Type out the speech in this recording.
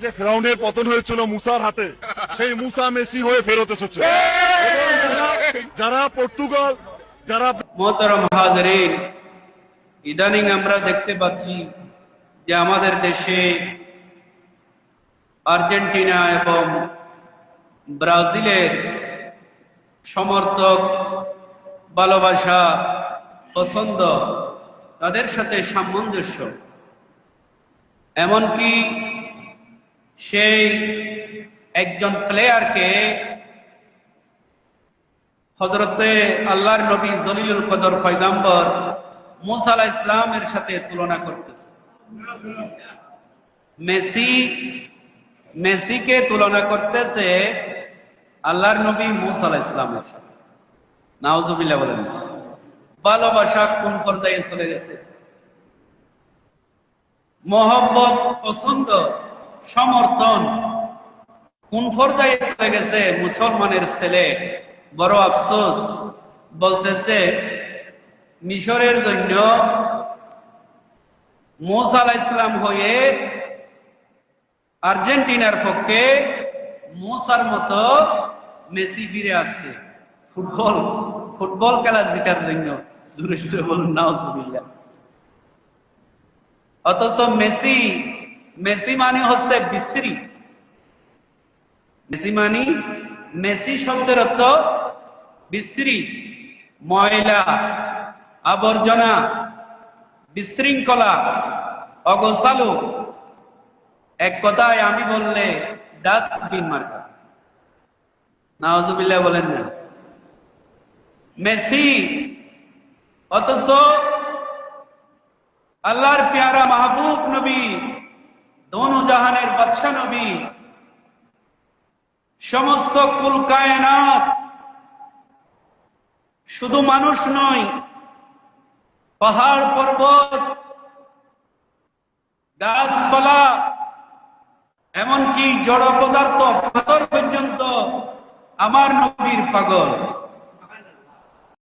যে ফেরাউনের পতন হয়েছিল মুসার হাতে, সেই মুসা মেসি হয়ে ফেরত এসেছে। যারা পর্তুগাল, যারা মোহতারাম হাজরিন, ইদানিং আমরা দেখতে পাচ্ছি যে আমাদের দেশে আর্জেন্টিনা এবং ব্রাজিলের সমর্থক, ভালোবাসা, পছন্দ, তাদের সাথে সামঞ্জস্য, এমনকি সেই একজন প্লেয়ারকে হযরতে আল্লাহর নবী জলিলুল কদর পয়গম্বর মুসা আলাইহিস সালামের সাথে তুলনা করতেছে। মেসিকে তুলনা করতেছে আল্লাহর নবী মুসা আলাইহিস সালামের সাথে। নাউজুবিল্লাহ বলেন। ভালোবাসা কোন পর্যায়ে চলে গেছে! মহব্বত, পছন্দ, সমর্থন কোন পর্যায়ে চলে গেছে! মুসলমানের ছেলে বড় আফসোস, বলতেছে মিশরের জন্য মুসা আলাইহিস সালাম হয়ে আর্জেন্টিনার পক্ষে মুসার মতো মেসি ফিরে আসছে ফুটবল খেলা জিতার জন্য। জোরে জোরে বলুন নাউজুবিল্লাহ। অথচ মেসি মানে হচ্ছে বিশ্রী। মেসি শব্দের অর্থ বিশ্রী, ময়লা, আবর্জনা, বিশৃঙ্খলা, অগোছালো। এক কথায় আমি বললে ডাস্টবিন মার্কা। নাউজুবিল্লাহ বলেন না। মেসি, অথচ আল্লাহর প্যারা মাহবুব নবী, দোনো জাহানের বাদশা নবী, সমস্ত কুল কায়নাত, শুধু মানুষ নয়, পাহাড় পর্বত, গাছপালা, এমনকি জড় পদার্থ, পাথর পর্যন্ত আমার নবীর পাগল।